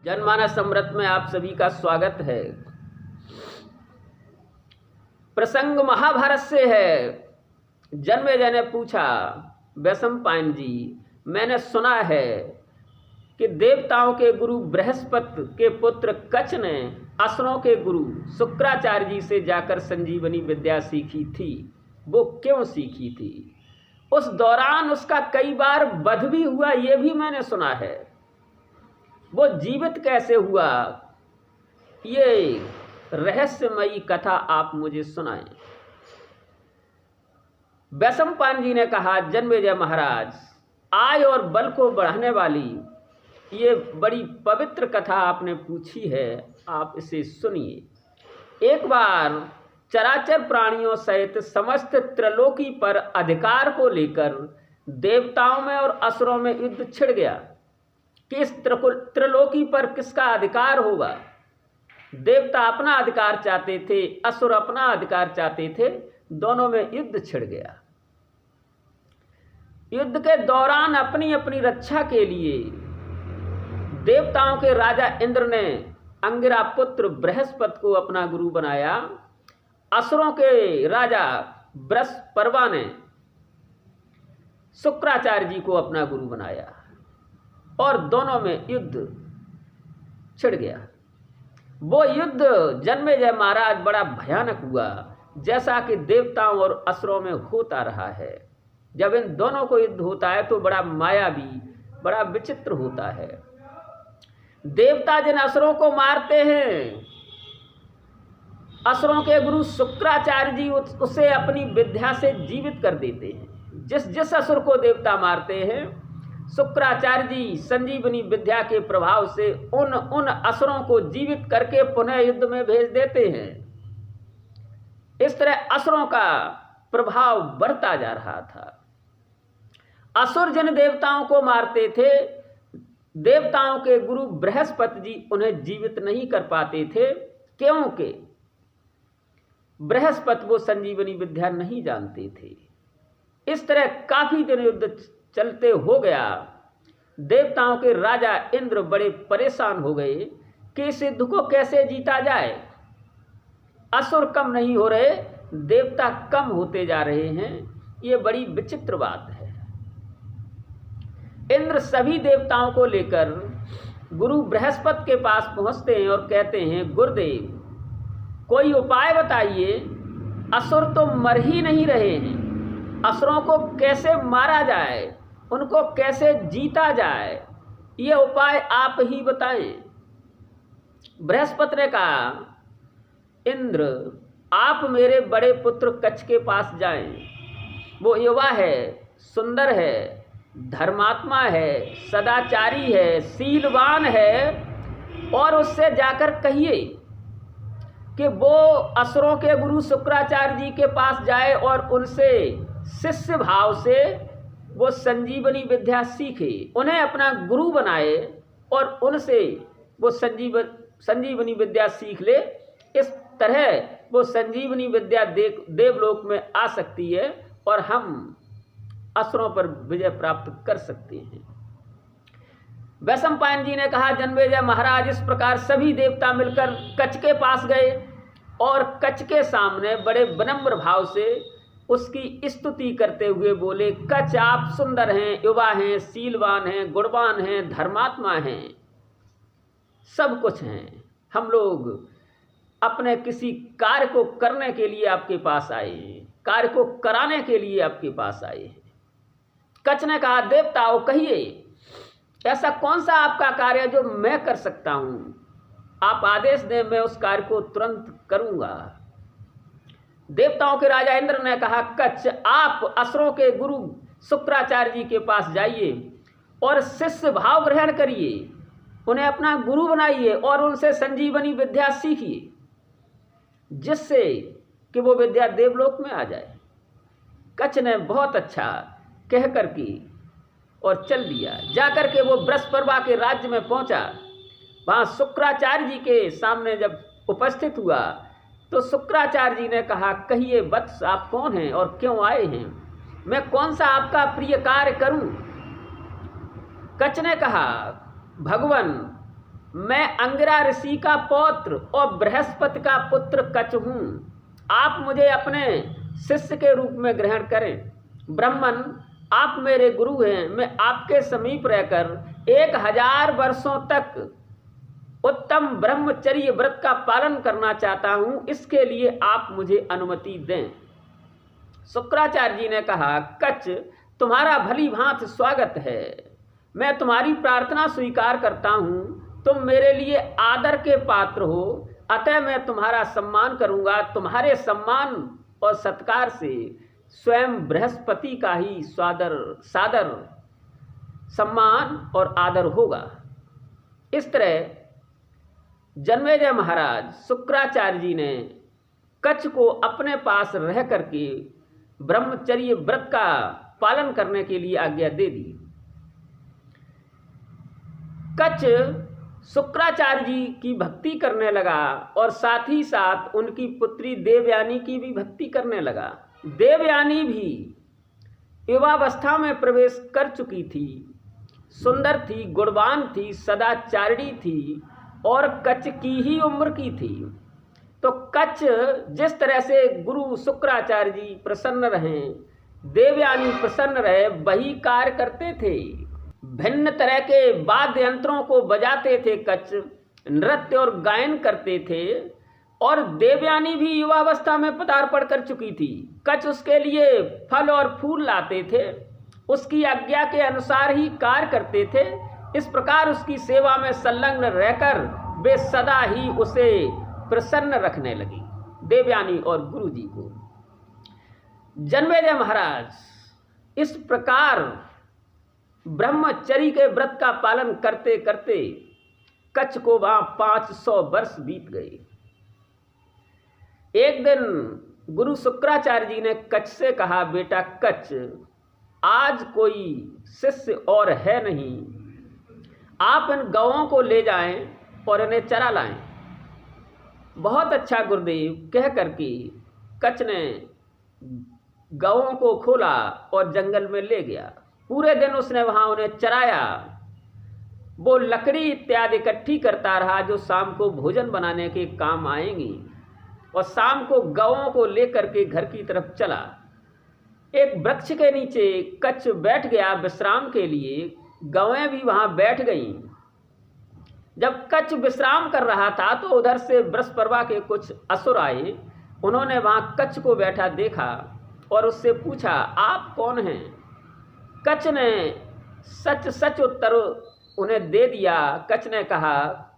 जनमानस अमृत में आप सभी का स्वागत है। प्रसंग महाभारत से है। जन्मेजय ने पूछा, वैशंपायन जी, मैंने सुना है कि देवताओं के गुरु बृहस्पति के पुत्र कच्छ ने असुरों के गुरु शुक्राचार्य जी से जाकर संजीवनी विद्या सीखी थी। वो क्यों सीखी थी? उस दौरान उसका कई बार वध भी हुआ, ये भी मैंने सुना है। वो जीवित कैसे हुआ, ये रहस्यमयी कथा आप मुझे सुनाएं। वैशंपायन जी ने कहा, जन्मेजय महाराज, आय और बल को बढ़ाने वाली ये बड़ी पवित्र कथा आपने पूछी है, आप इसे सुनिए। एक बार चराचर प्राणियों सहित समस्त त्रिलोकी पर अधिकार को लेकर देवताओं में और असुरों में युद्ध छिड़ गया कि इस त्रिलोकी पर किसका अधिकार होगा। देवता अपना अधिकार चाहते थे, असुर अपना अधिकार चाहते थे, दोनों में युद्ध छिड़ गया। युद्ध के दौरान अपनी अपनी रक्षा के लिए देवताओं के राजा इंद्र ने अंगिरा पुत्र बृहस्पति को अपना गुरु बनाया। असुरों के राजा बृहस्पति ने शुक्राचार्य जी को अपना गुरु बनाया और दोनों में युद्ध छिड़ गया। वो युद्ध जन्मेजय महाराज बड़ा भयानक हुआ, जैसा कि देवताओं और असुरों में होता रहा है। जब इन दोनों को युद्ध होता है तो बड़ा मायावी, बड़ा विचित्र होता है। देवता जिन असुरों को मारते हैं, असुरों के गुरु शुक्राचार्य जी उसे अपनी विद्या से जीवित कर देते हैं। जिस जिस असुर को देवता मारते हैं, शुक्राचार्य जी संजीवनी विद्या के प्रभाव से उन असुरों को जीवित करके पुनः युद्ध में भेज देते हैं। इस तरह असुरों का प्रभाव बढ़ता जा रहा था। असुर जिन देवताओं को मारते थे, देवताओं के गुरु बृहस्पति जी उन्हें जीवित नहीं कर पाते थे, क्योंकि बृहस्पति वो संजीवनी विद्या नहीं जानते थे। इस तरह काफी दिन युद्ध चलते हो गया। देवताओं के राजा इंद्र बड़े परेशान हो गए कि इस युद्ध को कैसे जीता जाए। असुर कम नहीं हो रहे, देवता कम होते जा रहे हैं। ये बड़ी विचित्र बात है। इंद्र सभी देवताओं को लेकर गुरु बृहस्पति के पास पहुंचते हैं और कहते हैं, गुरुदेव, कोई उपाय बताइए। असुर तो मर ही नहीं रहे हैं। असुरों को कैसे मारा जाए, उनको कैसे जीता जाए, ये उपाय आप ही बताएं। बृहस्पति ने कहा, इंद्र, आप मेरे बड़े पुत्र कच्छ के पास जाएं। वो युवा है, सुंदर है, धर्मात्मा है, सदाचारी है, शीलवान है, और उससे जाकर कहिए कि वो असुरों के गुरु शुक्राचार्य जी के पास जाए और उनसे शिष्य भाव से वो संजीवनी विद्या सीखे, उन्हें अपना गुरु बनाए और उनसे वो संजीवनी विद्या सीख ले। इस तरह वो संजीवनी विद्या देवलोक में आ सकती है और हम असुरों पर विजय प्राप्त कर सकते हैं। वैशंपायन जी ने कहा, जन्मेजय महाराज, इस प्रकार सभी देवता मिलकर कच्छ के पास गए और कच्छ के सामने बड़े विनम्र भाव से उसकी स्तुति करते हुए बोले, कच्छ, आप सुंदर हैं, युवा हैं, शीलवान हैं, गुणवान हैं, धर्मात्मा हैं, सब कुछ हैं। हम लोग अपने किसी कार्य को करने के लिए आपके पास आए हैं, कार्य को कराने के लिए आपके पास आए हैं। कच्छ ने कहा, देवताओं, कहिए, ऐसा कौन सा आपका कार्य है जो मैं कर सकता हूं? आप आदेश दें, मैं उस कार्य को तुरंत करूंगा। देवताओं के राजा इंद्र ने कहा, कच्छ, आप असुरों के गुरु शुक्राचार्य जी के पास जाइए और शिष्य भाव ग्रहण करिए, उन्हें अपना गुरु बनाइए और उनसे संजीवनी विद्या सीखिए, जिससे कि वो विद्या देवलोक में आ जाए। कच्छ ने बहुत अच्छा कह कर की और चल दिया। जाकर के वो बृहस्पति के राज्य में पहुंचा। वहाँ शुक्राचार्य जी के सामने जब उपस्थित हुआ तो शुक्राचार्य जी ने कहा, कहिए वत्स, आप कौन हैं और क्यों आए हैं? मैं कौन सा आपका प्रिय कार्य करूं? कच्छ ने कहा, भगवान, मैं अंगिरा ऋषि का पौत्र और बृहस्पति का पुत्र कच हूँ। आप मुझे अपने शिष्य के रूप में ग्रहण करें। ब्राह्मण, आप मेरे गुरु हैं। मैं आपके समीप रहकर 1000 वर्षों तक उत्तम ब्रह्मचर्य व्रत का पालन करना चाहता हूँ। इसके लिए आप मुझे अनुमति दें। शुक्राचार्य जी ने कहा, कच, तुम्हारा भली भांति स्वागत है। मैं तुम्हारी प्रार्थना स्वीकार करता हूँ। तुम मेरे लिए आदर के पात्र हो, अतः मैं तुम्हारा सम्मान करूँगा। तुम्हारे सम्मान और सत्कार से स्वयं बृहस्पति का ही सादर सम्मान और आदर होगा। इस तरह जन्मेजय महाराज शुक्राचार्य जी ने कच को अपने पास रह करके ब्रह्मचर्य व्रत का पालन करने के लिए आज्ञा दे दी। कच शुक्राचार्य जी की भक्ति करने लगा और साथ ही साथ उनकी पुत्री देवयानी की भी भक्ति करने लगा। देवयानी भी युवावस्था में प्रवेश कर चुकी थी, सुंदर थी, गुणवान थी, सदाचारिणी थी और कच की ही उम्र की थी। तो कच जिस तरह से गुरु शुक्राचार्य जी प्रसन्न रहे, देवयानी प्रसन्न रहे, वही कार्य करते थे। भिन्न तरह के वाद्य यंत्रों को बजाते थे कच, नृत्य और गायन करते थे। और देवयानी भी युवावस्था में पदार्पण कर चुकी थी। कच उसके लिए फल और फूल लाते थे, उसकी आज्ञा के अनुसार ही कार्य करते थे। इस प्रकार उसकी सेवा में संलग्न रहकर वे सदा ही उसे प्रसन्न रखने लगी, देवयानी और गुरु जी को। जन्मेजय महाराज इस प्रकार ब्रह्मचर्य के व्रत का पालन करते करते कच को वहां 500 वर्ष बीत गए। एक दिन गुरु शुक्राचार्य जी ने कच से कहा, बेटा कच, आज कोई शिष्य और है नहीं, आप इन गौओं को ले जाएं और इन्हें चरा लाएं। बहुत अच्छा गुरुदेव कह करके कच ने गौओं को खोला और जंगल में ले गया। पूरे दिन उसने वहां उन्हें चराया। वो लकड़ी इत्यादि इकट्ठी करता रहा जो शाम को भोजन बनाने के काम आएंगी, और शाम को गौओं को लेकर के घर की तरफ चला। एक वृक्ष के नीचे कच बैठ गया विश्राम के लिए, गौएं भी वहां बैठ गईं। जब कच विश्राम कर रहा था तो उधर से वृषपर्वा के कुछ असुर आए। उन्होंने वहां कच को बैठा देखा और उससे पूछा, आप कौन हैं? कच ने सच सच उत्तर उन्हें दे दिया। कच ने कहा,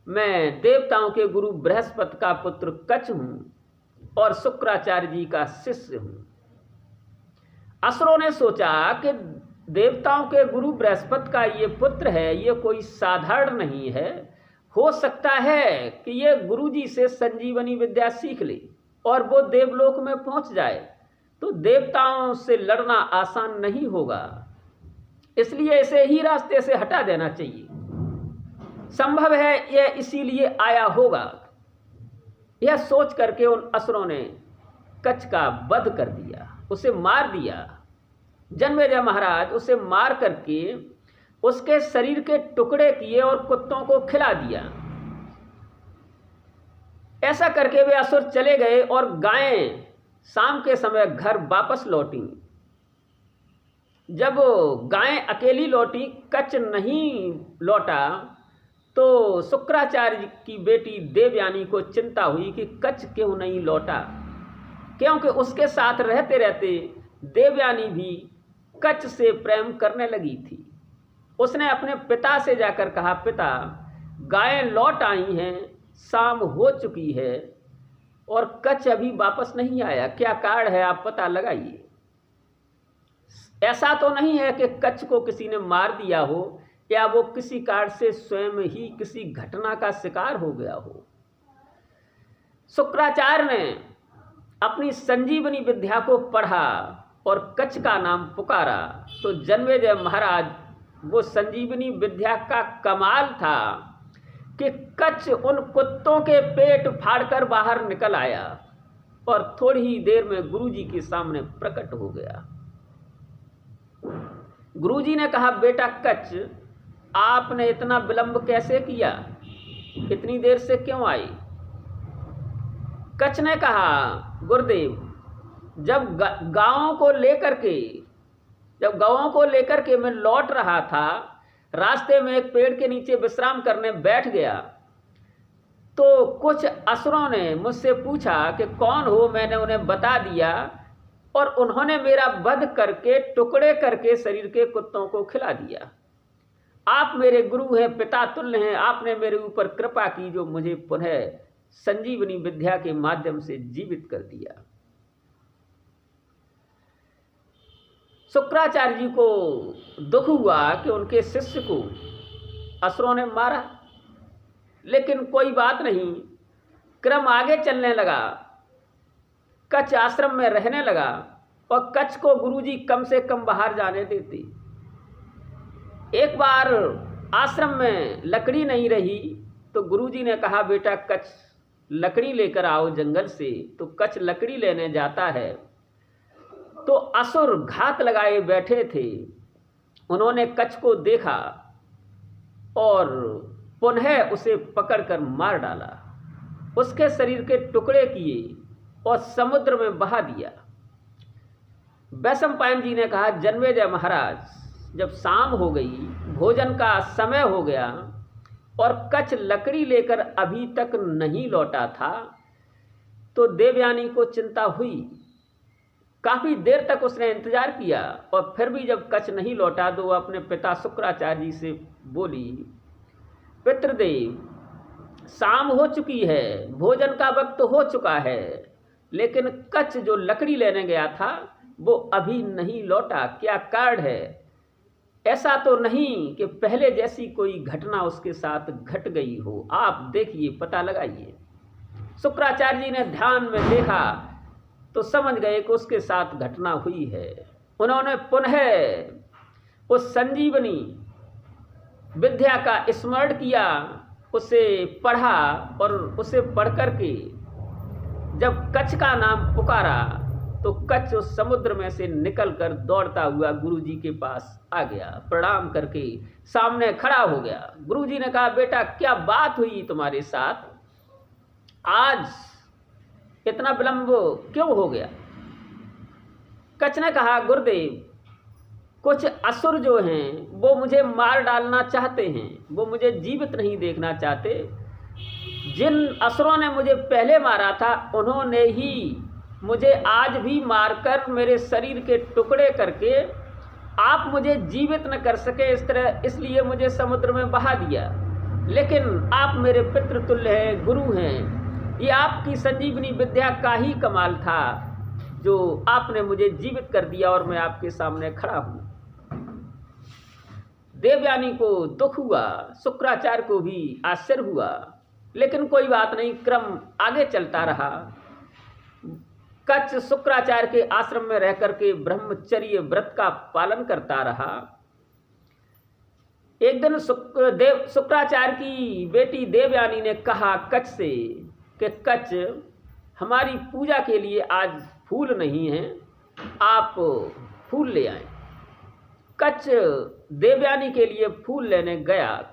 मैं देवताओं के गुरु बृहस्पति का पुत्र कच हूँ और शुक्राचार्य जी का शिष्य हूँ। असुरों ने सोचा कि देवताओं के गुरु बृहस्पति का ये पुत्र है, ये कोई साधारण नहीं है। हो सकता है कि ये गुरु जी से संजीवनी विद्या सीख ले और वो देवलोक में पहुंच जाए, तो देवताओं से लड़ना आसान नहीं होगा, इसलिए इसे ही रास्ते से हटा देना चाहिए। संभव है यह इसीलिए आया होगा। यह सोच करके उन असुरों ने कच का वध कर दिया, उसे मार दिया। जन्मेजय महाराज उसे मार करके उसके शरीर के टुकड़े किए और कुत्तों को खिला दिया। ऐसा करके वे असुर चले गए और गायें शाम के समय घर वापस लौटी। जब गायें अकेली लौटी, कच नहीं लौटा, तो शुक्राचार्य की बेटी देवयानी को चिंता हुई कि कच क्यों नहीं लौटा, क्योंकि उसके साथ रहते रहते देवयानी भी कच से प्रेम करने लगी थी। उसने अपने पिता से जाकर कहा, पिता, गायें लौट आई हैं, शाम हो चुकी है और कच अभी वापस नहीं आया, क्या कारण है आप पता लगाइए। ऐसा तो नहीं है कि कच को किसी ने मार दिया हो या वो किसी कारण से स्वयं ही किसी घटना का शिकार हो गया हो। शुक्राचार्य ने अपनी संजीवनी विद्या को पढ़ा और कच का नाम पुकारा, तो जन्मेजय महाराज, वो संजीवनी विद्या का कमाल था कि कच उन कुत्तों के पेट फाड़कर बाहर निकल आया और थोड़ी ही देर में गुरुजी के सामने प्रकट हो गया। गुरुजी ने कहा, बेटा कच, आपने इतना विलंब कैसे किया? इतनी देर से क्यों आई? कच्छ ने कहा, गुरुदेव, जब गांवों को लेकर के मैं लौट रहा था, रास्ते में एक पेड़ के नीचे विश्राम करने बैठ गया तो कुछ असुरों ने मुझसे पूछा कि कौन हो। मैंने उन्हें बता दिया और उन्होंने मेरा वध करके टुकड़े करके शरीर के कुत्तों को खिला दिया। आप मेरे गुरु हैं, पिता तुल्य हैं। आपने मेरे ऊपर कृपा की जो मुझे पुनः संजीवनी विद्या के माध्यम से जीवित कर दिया। शुक्राचार्य जी को दुख हुआ कि उनके शिष्य को असुरों ने मारा, लेकिन कोई बात नहीं, क्रम आगे चलने लगा। कच्छ आश्रम में रहने लगा और कच्छ को गुरुजी कम से कम बाहर जाने देते। एक बार आश्रम में लकड़ी नहीं रही तो गुरुजी ने कहा, बेटा कच्छ लकड़ी लेकर आओ जंगल से। तो कच्छ लकड़ी लेने जाता है तो असुर घात लगाए बैठे थे। उन्होंने कच्छ को देखा और पुनः उसे पकड़कर मार डाला, उसके शरीर के टुकड़े किए और समुद्र में बहा दिया। वैशंपायन जी ने कहा, जन्मेजय महाराज, जब शाम हो गई, भोजन का समय हो गया और कच्छ लकड़ी लेकर अभी तक नहीं लौटा था तो देवयानी को चिंता हुई। काफ़ी देर तक उसने इंतजार किया और फिर भी जब कच्छ नहीं लौटा तो वह अपने पिता शुक्राचार्य जी से बोली, पितृदेव, शाम हो चुकी है, भोजन का वक्त हो चुका है, लेकिन कच्छ जो लकड़ी लेने गया था वो अभी नहीं लौटा। क्या कारण है? ऐसा तो नहीं कि पहले जैसी कोई घटना उसके साथ घट गई हो। आप देखिए, पता लगाइए। शुक्राचार्य जी ने ध्यान में देखा तो समझ गए कि उसके साथ घटना हुई है। उन्होंने पुनः उस संजीवनी विद्या का स्मरण किया, उसे पढ़ा और उसे पढ़ करके जब कच्छ का नाम पुकारा तो कच्छ उस समुद्र में से निकलकर दौड़ता हुआ गुरुजी के पास आ गया। प्रणाम करके सामने खड़ा हो गया। गुरुजी ने कहा, बेटा क्या बात हुई तुम्हारे साथ? आज इतना विलंब क्यों हो गया? कच्छ ने कहा, गुरुदेव, कुछ असुर जो हैं वो मुझे मार डालना चाहते हैं, वो मुझे जीवित नहीं देखना चाहते। जिन असुरों ने मुझे पहले मारा था उन्होंने ही मुझे आज भी मारकर मेरे शरीर के टुकड़े करके आप मुझे जीवित न कर सके इसलिए मुझे समुद्र में बहा दिया। लेकिन आप मेरे पितृतुल्य हैं, गुरु हैं। ये आपकी संजीवनी विद्या का ही कमाल था जो आपने मुझे जीवित कर दिया और मैं आपके सामने खड़ा हूँ। देवयानी को दुख हुआ, शुक्राचार्य को भी आश्चर्य हुआ, लेकिन कोई बात नहीं, क्रम आगे चलता रहा। कच्छ शुक्राचार्य के आश्रम में रह करके ब्रह्मचर्य व्रत का पालन करता रहा। एक दिन शुक्राचार्य की बेटी देवयानी ने कहा कच्छ से कि कच्छ, हमारी पूजा के लिए आज फूल नहीं है, आप फूल ले आएं। कच्छ देवयानी के लिए फूल लेने गया।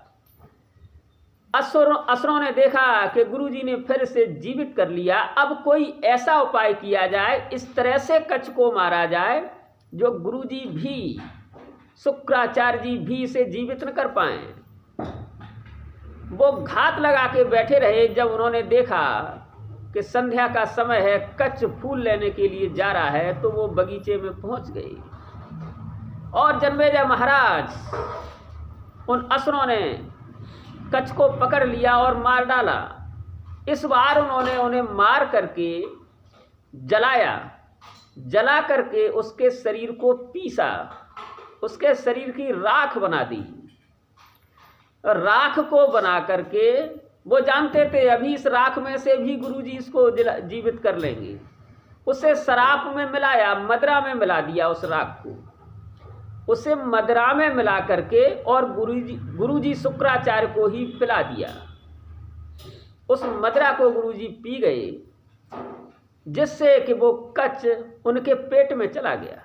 असुरों ने देखा कि गुरुजी ने फिर से जीवित कर लिया। अब कोई ऐसा उपाय किया जाए, इस तरह से कच्छ को मारा जाए जो गुरुजी भी, शुक्राचार्य जी भी इसे जीवित न कर पाएं। वो घात लगा के बैठे रहे। जब उन्होंने देखा कि संध्या का समय है, कच्छ फूल लेने के लिए जा रहा है, तो वो बगीचे में पहुंच गए और जन्मेजय महाराज, उन असुरों ने कच्छ को पकड़ लिया और मार डाला। इस बार उन्होंने उन्हें मार करके जलाया, जला करके उसके शरीर को पीसा, उसके शरीर की राख बना दी। राख को बना करके वो जानते थे अभी इस राख में से भी गुरुजी इसको जीवित कर लेंगे। उसे शराब में मिलाया, मदरा में मिला दिया उस राख को, उसे मदरा में मिला करके और गुरुजी शुक्राचार्य को ही पिला दिया। उस मदरा को गुरुजी पी गए, जिससे कि वो कच्छ उनके पेट में चला गया।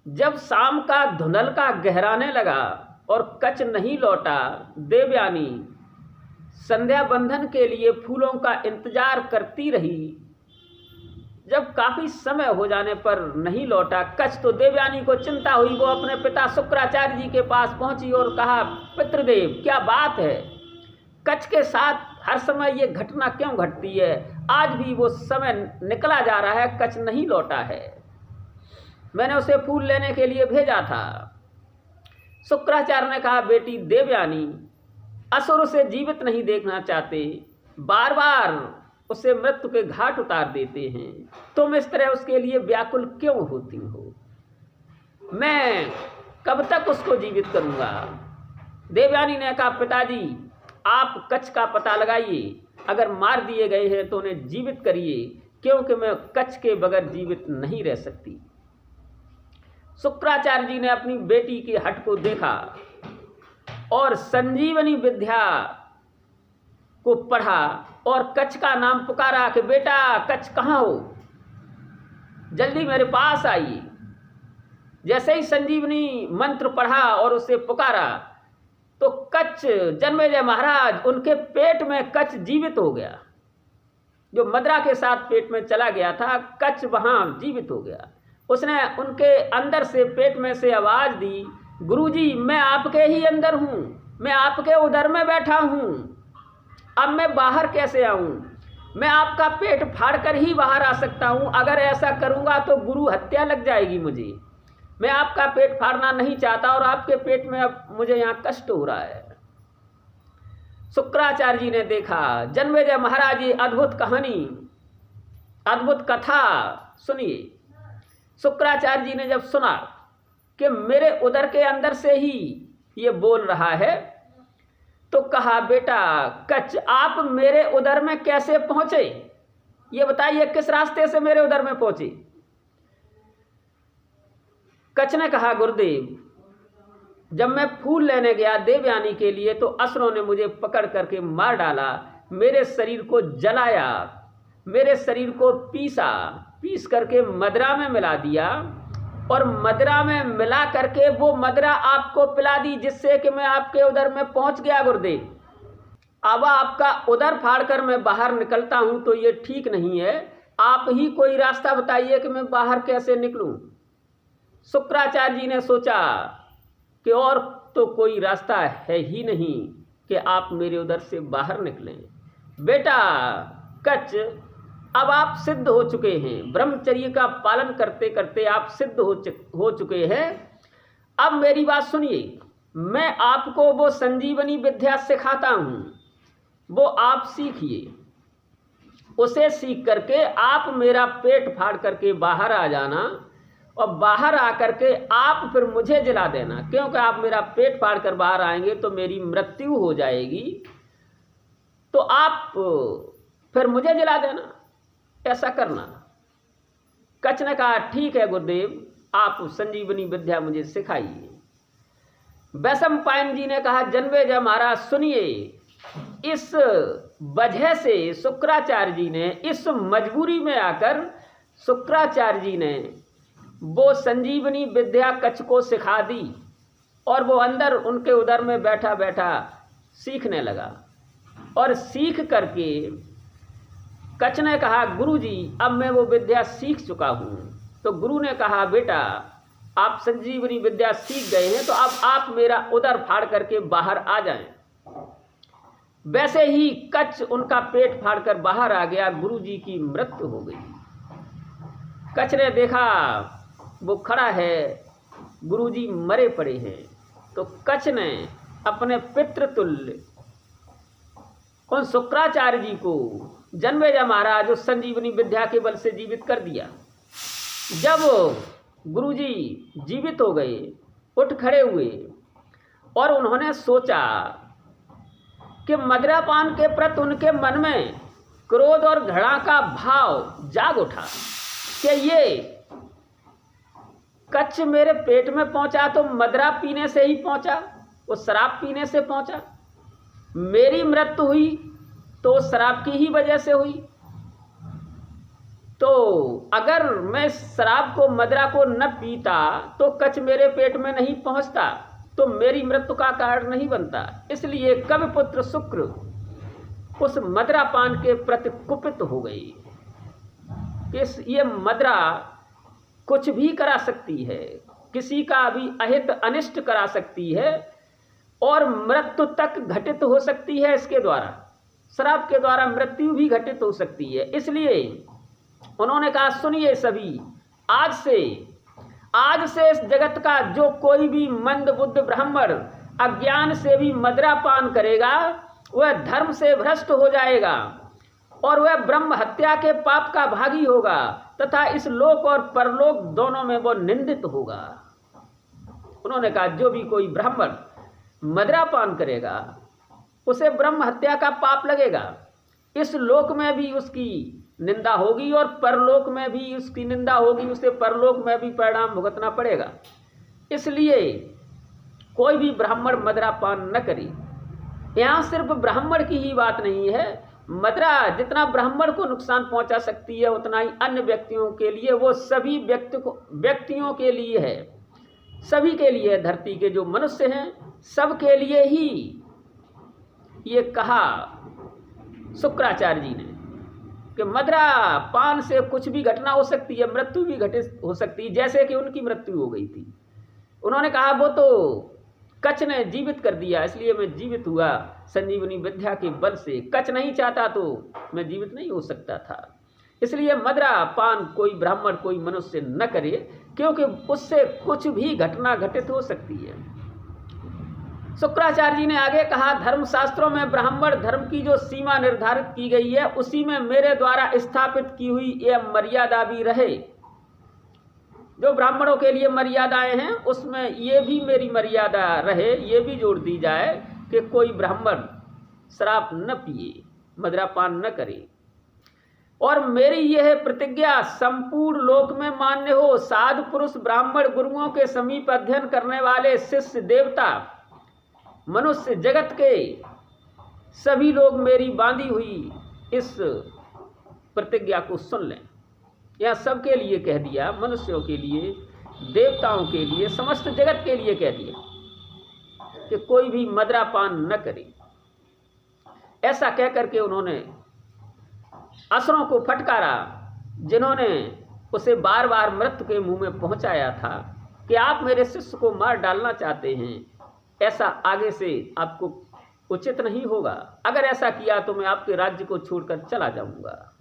जब शाम का धुंधल का गहराने लगा और कच नहीं लौटा। देवयानी संध्या बंधन के लिए फूलों का इंतजार करती रही। जब काफी समय हो जाने पर नहीं लौटा कच, तो देवयानी को चिंता हुई। वो अपने पिता शुक्राचार्य जी के पास पहुंची और कहा, पितृदेव क्या बात है, कच के साथ हर समय ये घटना क्यों घटती है? आज भी वो समय निकला जा रहा है, कच नहीं लौटा है। मैंने उसे फूल लेने के लिए भेजा था। शुक्राचार्य ने कहा, बेटी देवयानी असुर उसे जीवित नहीं देखना चाहते, बार बार उसे मृत्यु के घाट उतार देते हैं। तुम इस तरह उसके लिए व्याकुल क्यों होती हो? मैं कब तक उसको जीवित करूंगा? देवयानी ने कहा, पिताजी आप कच का पता लगाइए, अगर मार दिए गए हैं तो उन्हें जीवित करिए, क्योंकि मैं कच के बगैर जीवित नहीं रह सकती। शुक्राचार्य जी ने अपनी बेटी के हट को देखा और संजीवनी विद्या को पढ़ा और कच का नाम पुकारा कि बेटा कच कहाँ हो, जल्दी मेरे पास आइए। जैसे ही संजीवनी मंत्र पढ़ा और उसे पुकारा तो कच, जन्मेजय महाराज, उनके पेट में कच जीवित हो गया। जो मदरा के साथ पेट में चला गया था, कच वहां जीवित हो गया। उसने उनके अंदर से, पेट में से आवाज दी, गुरुजी मैं आपके ही अंदर हूं, मैं आपके उदर में बैठा हूं, अब मैं बाहर कैसे आऊं? मैं आपका पेट फाड़ कर ही बाहर आ सकता हूं, अगर ऐसा करूंगा तो गुरु हत्या लग जाएगी मुझे। मैं आपका पेट फाड़ना नहीं चाहता और आपके पेट में अब मुझे यहाँ कष्ट हो रहा है। शुक्राचार्य जी ने देखा, जन्मेजय महाराज ये अद्भुत कहानी, अद्भुत कथा सुनिए। शुक्राचार्य जी ने जब सुना कि मेरे उदर के अंदर से ही ये बोल रहा है, तो कहा, बेटा कच आप मेरे उदर में कैसे पहुंचे? ये बताइए, किस रास्ते से मेरे उदर में पहुंचे? कच ने कहा, गुरुदेव जब मैं फूल लेने गया देवयानी के लिए तो असुरों ने मुझे पकड़ करके मार डाला, मेरे शरीर को जलाया, मेरे शरीर को पीस करके मदरा में मिला दिया और मदरा में मिला करके वो मदरा आपको पिला दी, जिससे कि मैं आपके उदर में पहुंच गया गुरुदेव। अब आपका उदर फाड़ कर मैं बाहर निकलता हूं तो ये ठीक नहीं है, आप ही कोई रास्ता बताइए कि मैं बाहर कैसे निकलूं। शुक्राचार्य जी ने सोचा कि और तो कोई रास्ता है ही नहीं कि आप मेरे उदर से बाहर निकलें। बेटा कच अब आप सिद्ध हो चुके हैं, ब्रह्मचर्य का पालन करते करते आप सिद्ध हो चुके हैं। अब मेरी बात सुनिए, मैं आपको वो संजीवनी विद्या सिखाता हूं, वो आप सीखिए। उसे सीख करके आप मेरा पेट फाड़ करके बाहर आ जाना और बाहर आकर के आप फिर मुझे जला देना, क्योंकि आप मेरा पेट फाड़ कर बाहर आएंगे तो मेरी मृत्यु हो जाएगी, तो आप फिर मुझे जला देना, ऐसा करना। कच ने कहा, ठीक है गुरुदेव, आप संजीवनी विद्या मुझे सिखाइए। वैशंपायन जी ने कहा, जन्मेजय महाराज सुनिए, इस वजह से शुक्राचार्य जी ने, इस मजबूरी में आकर शुक्राचार्य जी ने वो संजीवनी विद्या कच को सिखा दी और वो अंदर उनके उदर में बैठा बैठा सीखने लगा। और सीख करके कच ने कहा, गुरुजी अब मैं वो विद्या सीख चुका हूँ। तो गुरु ने कहा, बेटा आप संजीवनी विद्या सीख गए हैं तो अब आप मेरा उदर फाड़ करके बाहर आ जाएं। वैसे ही कच उनका पेट फाड़ कर बाहर आ गया, गुरुजी की मृत्यु हो गई। कच ने देखा वो खड़ा है, गुरुजी मरे पड़े हैं, तो कच ने अपने पितृतुल्य उन शुक्राचार्य जी को, जन्मेजय महाराज, उस संजीवनी विद्या के बल से जीवित कर दिया। जब गुरुजी जीवित हो गए, उठ खड़े हुए और उन्होंने सोचा कि मदिरापान के प्रति उनके मन में क्रोध और घृणा का भाव जाग उठा कि ये कच मेरे पेट में पहुंचा तो मदिरा पीने से ही पहुंचा, वो शराब पीने से पहुंचा। मेरी मृत्यु हुई तो शराब की ही वजह से हुई। तो अगर मैं शराब को, मदिरा को न पीता तो कच मेरे पेट में नहीं पहुंचता। तो मेरी मृत्यु का कारण नहीं बनता। इसलिए कविपुत्र शुक्र उस मदिरापान के प्रति कुपित हो गई कि ये मदिरा कुछ भी करा सकती है, किसी का भी अहित अनिष्ट करा सकती है और मृत्यु तक घटित हो सकती है। इसके द्वारा, शराब के द्वारा मृत्यु भी घटित हो सकती है। इसलिए उन्होंने कहा, सुनिए सभी, आज से इस जगत का जो कोई भी मंद बुद्ध ब्राह्मण अज्ञान से भी मदिरापान करेगा वह धर्म से भ्रष्ट हो जाएगा और वह ब्रह्म हत्या के पाप का भागी होगा तथा इस लोक और परलोक दोनों में वो निंदित होगा। उन्होंने कहा, जो भी कोई ब्राह्मण मदिरापान करेगा उसे ब्रह्म हत्या का पाप लगेगा, इस लोक में भी उसकी निंदा होगी और परलोक में भी उसकी निंदा होगी, उसे परलोक में भी परिणाम भुगतना पड़ेगा। इसलिए कोई भी ब्राह्मण मदिरापान न करे। यहाँ सिर्फ ब्राह्मण की ही बात नहीं है, मदिरा जितना ब्राह्मण को नुकसान पहुंचा सकती है उतना ही अन्य व्यक्तियों के लिए, वो सभी व्यक्तियों के लिए है, सभी के लिए, धरती के जो मनुष्य हैं सबके लिए ही ये कहा शुक्राचार्य जी ने कि मदिरा पान से कुछ भी घटना हो सकती है, मृत्यु भी घटित हो सकती है, जैसे कि उनकी मृत्यु हो गई थी। उन्होंने कहा, वो तो कच्छ ने जीवित कर दिया, इसलिए मैं जीवित हुआ संजीवनी विद्या के बल से। कच्छ नहीं चाहता तो मैं जीवित नहीं हो सकता था। इसलिए मदिरा पान कोई ब्राह्मण, कोई मनुष्य न करे, क्योंकि उससे कुछ भी घटना घटित हो सकती है। शुक्राचार्य जी ने आगे कहा, धर्मशास्त्रों में ब्राह्मण धर्म की जो सीमा निर्धारित की गई है उसी में मेरे द्वारा स्थापित की हुई यह मर्यादा भी रहे। जो ब्राह्मणों के लिए मर्यादाएं हैं उसमें ये भी मेरी मर्यादा रहे, ये भी जोड़ दी जाए कि कोई ब्राह्मण शराब न पिए, मदिरापान न करे। और मेरी यह प्रतिज्ञा संपूर्ण लोक में मान्य हो। साधु पुरुष ब्राह्मण गुरुओं के समीप अध्ययन करने वाले शिष्य देवता मनुष्य जगत के सभी लोग मेरी बांधी हुई इस प्रतिज्ञा को सुन लें। यह सबके लिए कह दिया, मनुष्यों के लिए, देवताओं के लिए, समस्त जगत के लिए कह दिया कि कोई भी मदिरापान न करे। ऐसा कह करके उन्होंने असुरों को फटकारा, जिन्होंने उसे बार बार मृत्यु के मुंह में पहुंचाया था कि आप मेरे शिष्य को मार डालना चाहते हैं, ऐसा आगे से आपको उचित नहीं होगा, अगर ऐसा किया तो मैं आपके राज्य को छोड़कर चला जाऊंगा।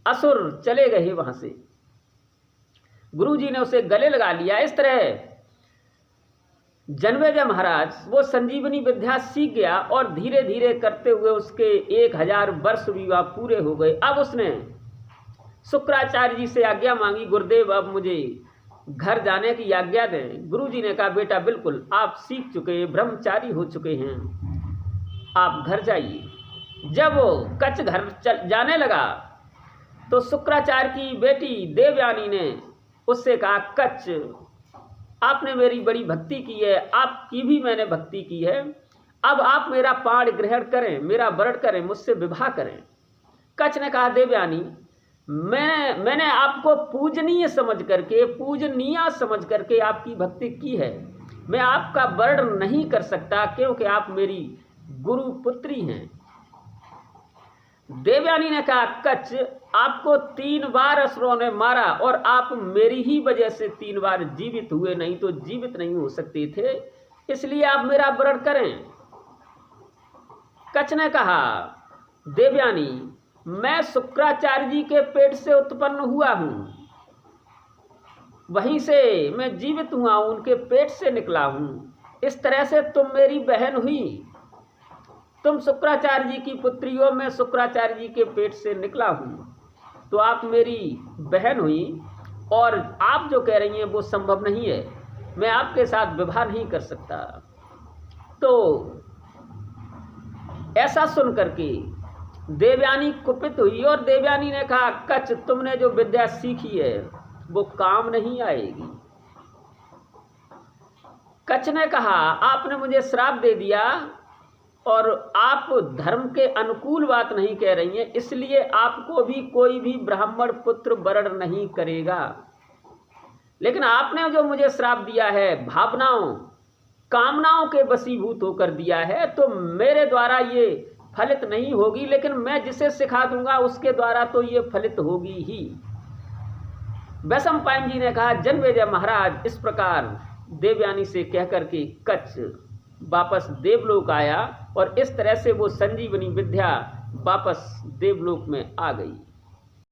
असुर चले गए वहां से, गुरुजी ने उसे गले लगा लिया। इस तरह जन्मेजय महाराज वो संजीवनी विद्या सीख गया और धीरे धीरे करते हुए उसके 1000 वर्ष भी वह पूरे हो गए। अब उसने शुक्राचार्य जी से आज्ञा मांगी, गुरुदेव अब मुझे घर जाने की आज्ञा दें। गुरुजी ने कहा, बेटा बिल्कुल, आप सीख चुके हैं, ब्रह्मचारी हो चुके हैं, आप घर जाइए। जब वो कच्छ घर जाने लगा तो शुक्राचार्य की बेटी देवयानी ने उससे कहा, कच्छ आपने मेरी बड़ी भक्ति की है, आपकी भी मैंने भक्ति की है, अब आप मेरा पाण ग्रहण करें, मेरा वरण करें, मुझसे विवाह करें। कच्छ ने कहा, देवयानी मैंने आपको पूजनीय समझ करके आपकी भक्ति की है, मैं आपका वर्ण नहीं कर सकता क्योंकि आप मेरी गुरु पुत्री हैं। देवयानी ने कहा, कच्छ आपको 3 बार असुरों ने मारा और आप मेरी ही वजह से 3 बार जीवित हुए, नहीं तो जीवित नहीं हो सकते थे, इसलिए आप मेरा वरण करें। कच्छ ने कहा, देवयानी मैं शुक्राचार्य जी के पेट से उत्पन्न हुआ हूं, वहीं से मैं जीवित हुआ हूं, उनके पेट से निकला हूं, इस तरह से तुम मेरी बहन हुई, तुम शुक्राचार्य जी की पुत्री हो, मैं शुक्राचार्य जी के पेट से निकला हूं, तो आप मेरी बहन हुई और आप जो कह रही हैं वो संभव नहीं है, मैं आपके साथ विवाह नहीं कर सकता। तो ऐसा सुन करके देवयानी कुपित हुई और देवयानी ने कहा, कच्छ तुमने जो विद्या सीखी है वो काम नहीं आएगी। कच्छ ने कहा, आपने मुझे श्राप दे दिया और आप धर्म के अनुकूल बात नहीं कह रही हैं, इसलिए आपको भी कोई भी ब्राह्मण पुत्र वरण नहीं करेगा। लेकिन आपने जो मुझे श्राप दिया है भावनाओं, कामनाओं के वशीभूत होकर दिया है, तो मेरे द्वारा ये फलित नहीं होगी, लेकिन मैं जिसे सिखा दूंगा उसके द्वारा तो ये फलित होगी ही। वैशंपायन जी ने कहा, जन्मेजय महाराज इस प्रकार देवयानी से कहकर के कच्छ वापस देवलोक आया और इस तरह से वो संजीवनी विद्या वापस देवलोक में आ गई।